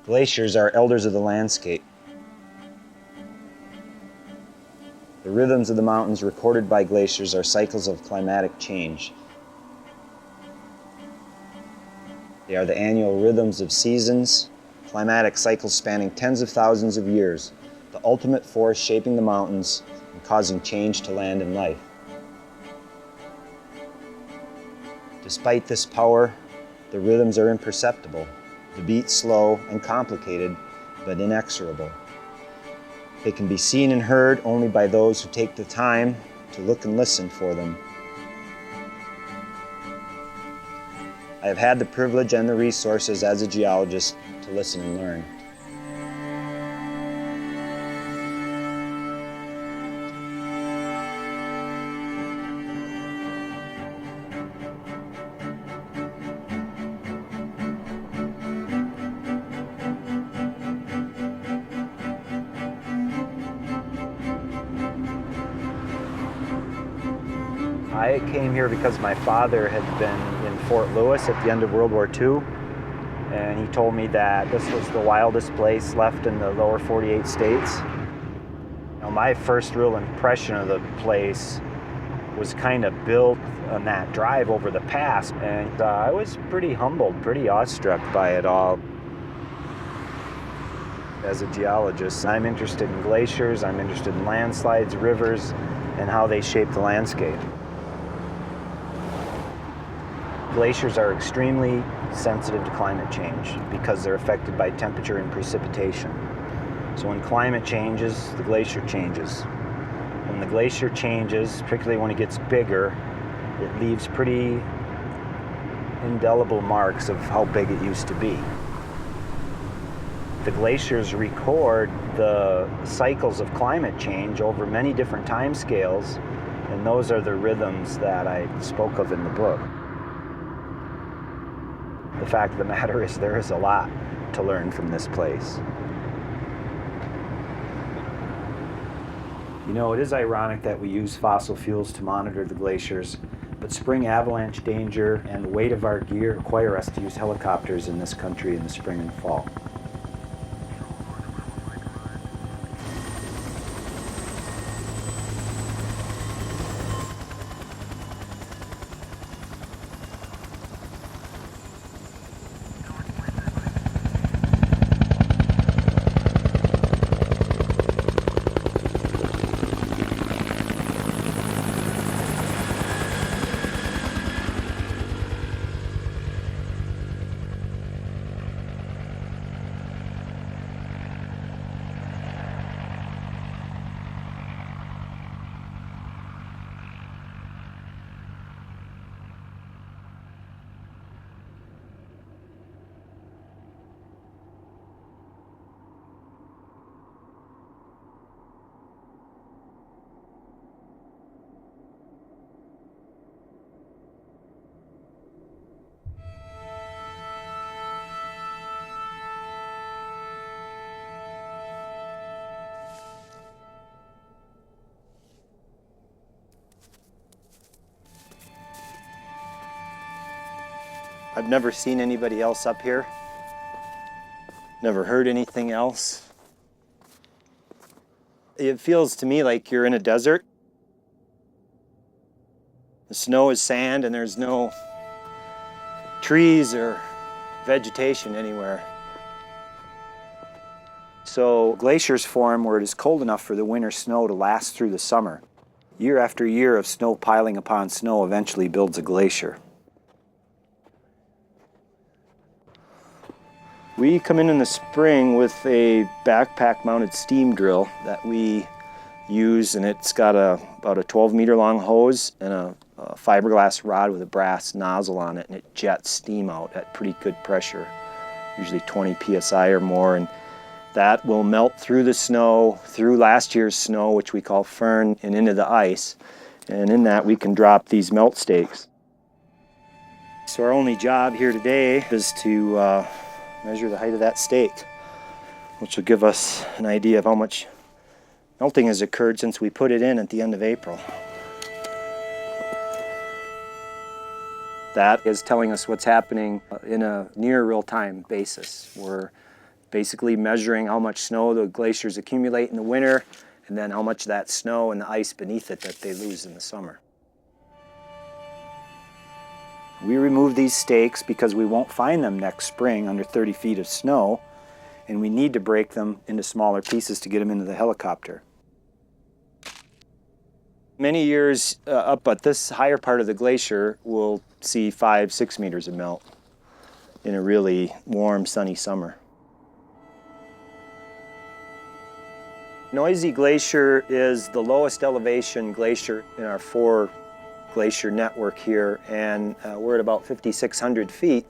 Glaciers are elders of the landscape. The rhythms of the mountains recorded by glaciers are cycles of climatic change. They are the annual rhythms of seasons, climatic cycles spanning tens of thousands of years, the ultimate force shaping the mountains and causing change to land and life. Despite this power, the rhythms are imperceptible, the beats slow and complicated, but inexorable. They can be seen and heard only by those who take the time to look and listen for them. I have had the privilege and the resources as a geologist to listen and learn. I came here because my father had been in Fort Lewis at the end of World War II, and he told me that this was the wildest place left in the lower 48 states. Now, my first real impression of the place was kind of built on that drive over the pass, and I was pretty humbled, pretty awestruck by it all. As a geologist, I'm interested in glaciers, I'm interested in landslides, rivers, and how they shape the landscape. Glaciers are extremely sensitive to climate change because they're affected by temperature and precipitation. So when climate changes, the glacier changes. When the glacier changes, particularly when it gets bigger, it leaves pretty indelible marks of how big it used to be. The glaciers record the cycles of climate change over many different time scales, and those are the rhythms that I spoke of in the book. The fact of the matter is there is a lot to learn from this place. You know, it is ironic that we use fossil fuels to monitor the glaciers, but spring avalanche danger and the weight of our gear require us to use helicopters in this country in the spring and fall. I've never seen anybody else up here, never heard anything else. It feels to me like you're in a desert. The snow is sand and there's no trees or vegetation anywhere. So glaciers form where it is cold enough for the winter snow to last through the summer. Year after year of snow piling upon snow eventually builds a glacier. We come in the spring with a backpack-mounted steam drill that we use, and it's got about a 12-meter long hose and a fiberglass rod with a brass nozzle on it, and it jets steam out at pretty good pressure, usually 20 psi or more, and that will melt through the snow, through last year's snow, which we call fern, and into the ice, and in that we can drop these melt stakes. So our only job here today is to measure the height of that stake, which will give us an idea of how much melting has occurred since we put it in at the end of April. That is telling us what's happening in a near real-time basis. We're basically measuring how much snow the glaciers accumulate in the winter, and then how much of that snow and the ice beneath it that they lose in the summer. We remove these stakes because we won't find them next spring under 30 feet of snow, and we need to break them into smaller pieces to get them into the helicopter. Many years up at this higher part of the glacier, we'll see 5-6 meters of melt in a really warm, sunny summer. Noisy Glacier is the lowest elevation glacier in our 4 glacier network here, and we're at about 5,600 feet.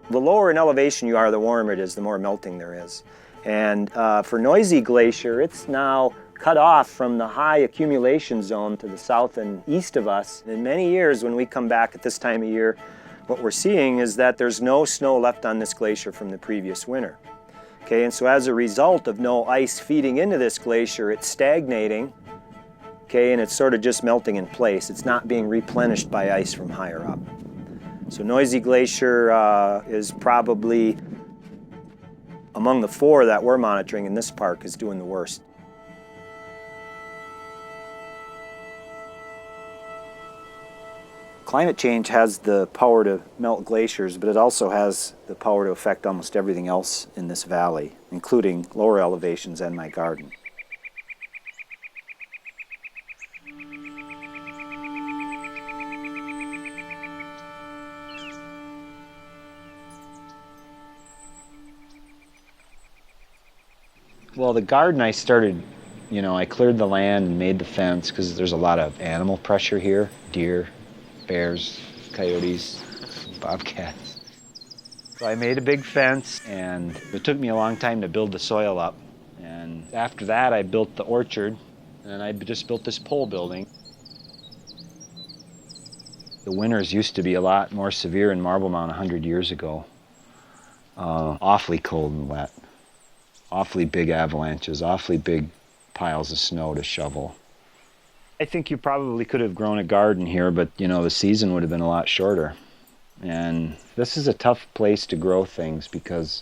The lower in elevation you are, the warmer it is, the more melting there is. And for Noisy Glacier, it's now cut off from the high accumulation zone to the south and east of us. In many years, when we come back at this time of year, what we're seeing is that there's no snow left on this glacier from the previous winter. Okay, and so as a result of no ice feeding into this glacier, it's stagnating, okay, and it's sort of just melting in place. It's not being replenished by ice from higher up. So Noisy Glacier is probably, among the 4 that we're monitoring in this park, is doing the worst. Climate change has the power to melt glaciers, but it also has the power to affect almost everything else in this valley, including lower elevations and my garden. Well, the garden I started, I cleared the land and made the fence because there's a lot of animal pressure here, deer, bears, coyotes, bobcats. So I made a big fence, and it took me a long time to build the soil up. And after that, I built the orchard, and I just built this pole building. The winters used to be a lot more severe in Marble Mound 100 years ago. Awfully cold and wet, awfully big avalanches, awfully big piles of snow to shovel. I think you probably could have grown a garden here, but the season would have been a lot shorter. And this is a tough place to grow things because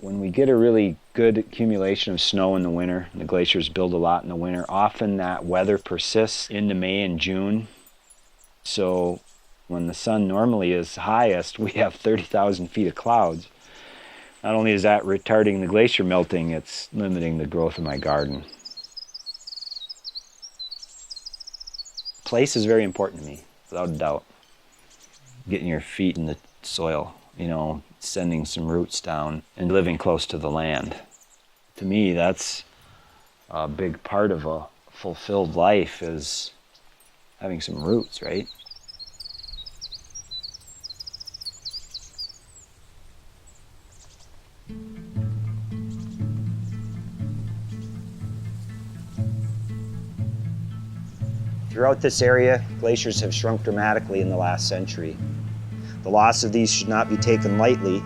when we get a really good accumulation of snow in the winter, the glaciers build a lot in the winter, often that weather persists into May and June. So when the sun normally is highest, we have 30,000 feet of clouds. Not only is that retarding the glacier melting, it's limiting the growth of my garden. Place is very important to me, without a doubt. Getting your feet in the soil, sending some roots down and living close to the land. To me, that's a big part of a fulfilled life, is having some roots, right? Throughout this area, glaciers have shrunk dramatically in the last century. The loss of these should not be taken lightly.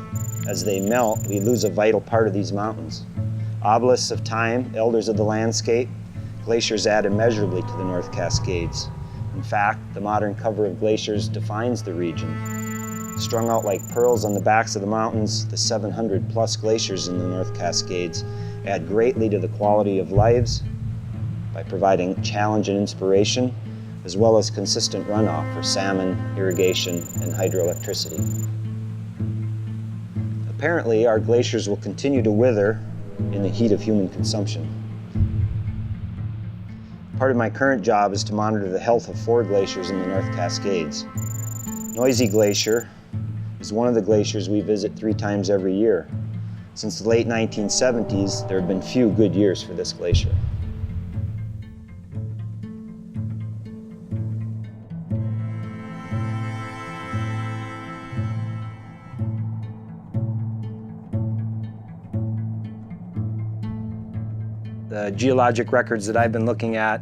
As they melt, we lose a vital part of these mountains. Obelisks of time, elders of the landscape, glaciers add immeasurably to the North Cascades. In fact, the modern cover of glaciers defines the region. Strung out like pearls on the backs of the mountains, the 700+ glaciers in the North Cascades add greatly to the quality of lives by providing challenge and inspiration, as well as consistent runoff for salmon, irrigation, and hydroelectricity. Apparently, our glaciers will continue to wither in the heat of human consumption. Part of my current job is to monitor the health of 4 glaciers in the North Cascades. Noisy Glacier is one of the glaciers we visit 3 times every year. Since the late 1970s, there have been few good years for this glacier. The geologic records that I've been looking at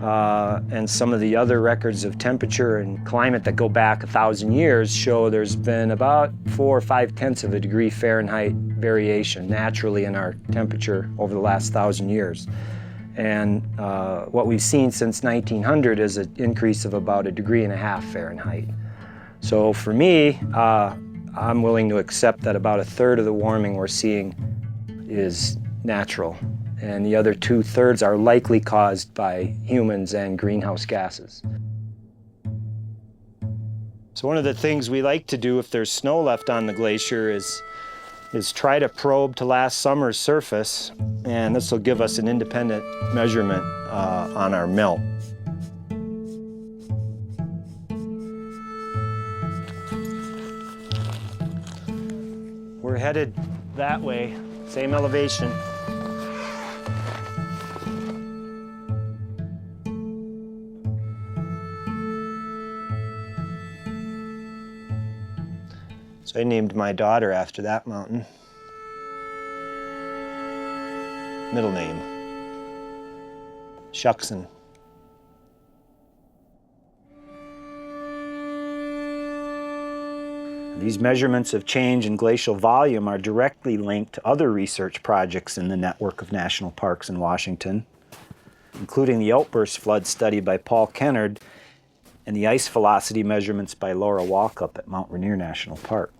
and some of the other records of temperature and climate that go back 1,000 years show there's been about 4 or 5/10 of a degree Fahrenheit variation naturally in our temperature over the last 1,000 years. And what we've seen since 1900 is an increase of about 1.5 degrees Fahrenheit. So for me, I'm willing to accept that about a third of the warming we're seeing is natural, and the other 2/3 are likely caused by humans and greenhouse gases. So one of the things we like to do if there's snow left on the glacier is try to probe to last summer's surface, and this will give us an independent measurement on our melt. We're headed that way, same elevation. So I named my daughter after that mountain. Middle name, Shuckson. These measurements of change in glacial volume are directly linked to other research projects in the network of national parks in Washington, including the outburst flood study by Paul Kennard and the ice velocity measurements by Laura Walkup at Mount Rainier National Park.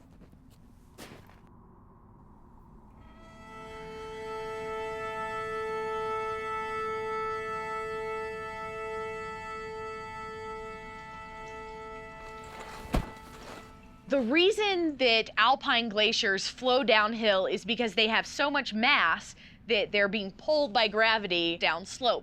The reason that alpine glaciers flow downhill is because they have so much mass that they're being pulled by gravity downslope.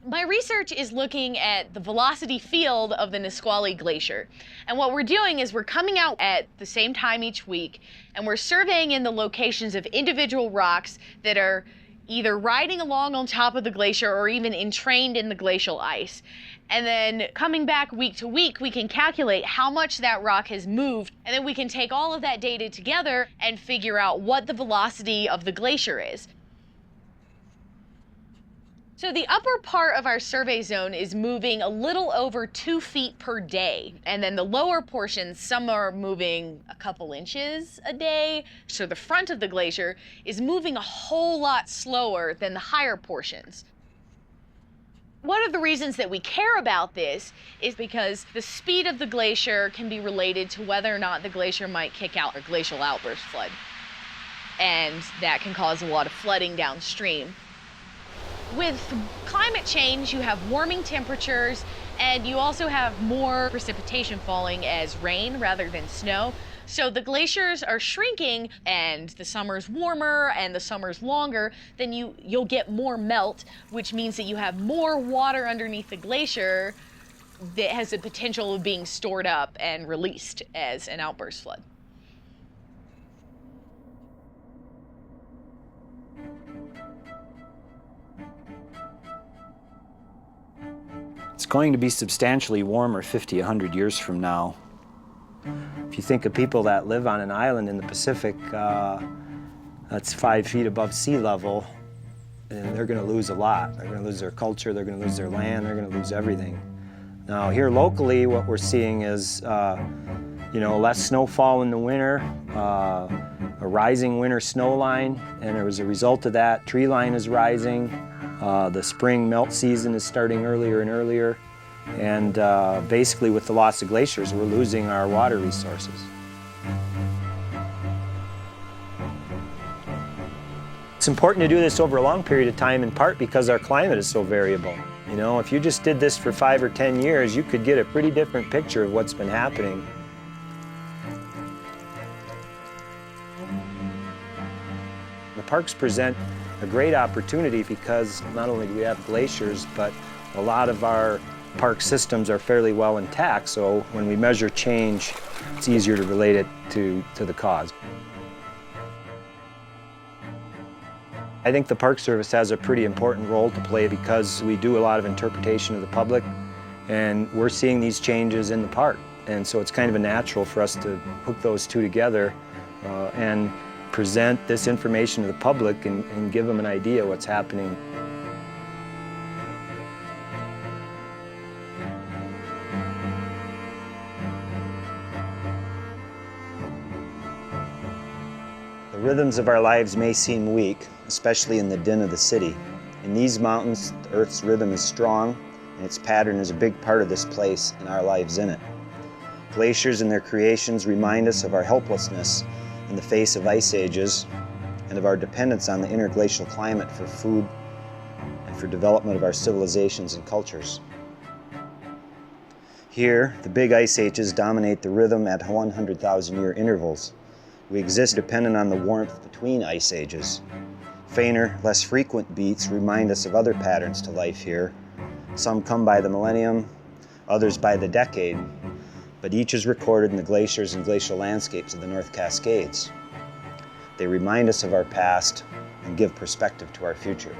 My research is looking at the velocity field of the Nisqually Glacier. And what we're doing is we're coming out at the same time each week, and we're surveying in the locations of individual rocks that are either riding along on top of the glacier or even entrained in the glacial ice. And then coming back week to week, we can calculate how much that rock has moved, and then we can take all of that data together and figure out what the velocity of the glacier is. So the upper part of our survey zone is moving a little over 2 feet per day. And then the lower portions, some are moving a couple inches a day. So the front of the glacier is moving a whole lot slower than the higher portions. One of the reasons that we care about this is because the speed of the glacier can be related to whether or not the glacier might kick out a glacial outburst flood. And that can cause a lot of flooding downstream. With climate change, you have warming temperatures, and you also have more precipitation falling as rain rather than snow. So the glaciers are shrinking, and the summer's warmer and the summer's longer, then you'll get more melt, which means that you have more water underneath the glacier that has the potential of being stored up and released as an outburst flood. It's going to be substantially warmer 50, 100 years from now. If you think of people that live on an island in the Pacific, that's 5 feet above sea level, and they're going to lose a lot. They're going to lose their culture, they're going to lose their land, they're going to lose everything. Now here locally, what we're seeing is less snowfall in the winter, a rising winter snow line, and as a result of that, tree line is rising. The spring melt season is starting earlier and earlier. And basically with the loss of glaciers, we're losing our water resources. It's important to do this over a long period of time, in part because our climate is so variable. You know, if you just did this for 5 or 10 years, you could get a pretty different picture of what's been happening. The parks present a great opportunity because not only do we have glaciers, but a lot of our park systems are fairly well intact, so when we measure change, it's easier to relate it to the cause. I think the Park Service has a pretty important role to play because we do a lot of interpretation of the public, and we're seeing these changes in the park. And so it's kind of a natural for us to hook those two together and present this information to the public and give them an idea what's happening. The rhythms of our lives may seem weak, especially in the din of the city. In these mountains, the Earth's rhythm is strong, and its pattern is a big part of this place and our lives in it. Glaciers and their creations remind us of our helplessness in the face of ice ages and of our dependence on the interglacial climate for food and for development of our civilizations and cultures. Here, the big ice ages dominate the rhythm at 100,000-year intervals. We exist dependent on the warmth between ice ages. Fainter, less frequent beats remind us of other patterns to life here. Some come by the millennium, others by the decade, but each is recorded in the glaciers and glacial landscapes of the North Cascades. They remind us of our past and give perspective to our future.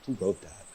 Who wrote that?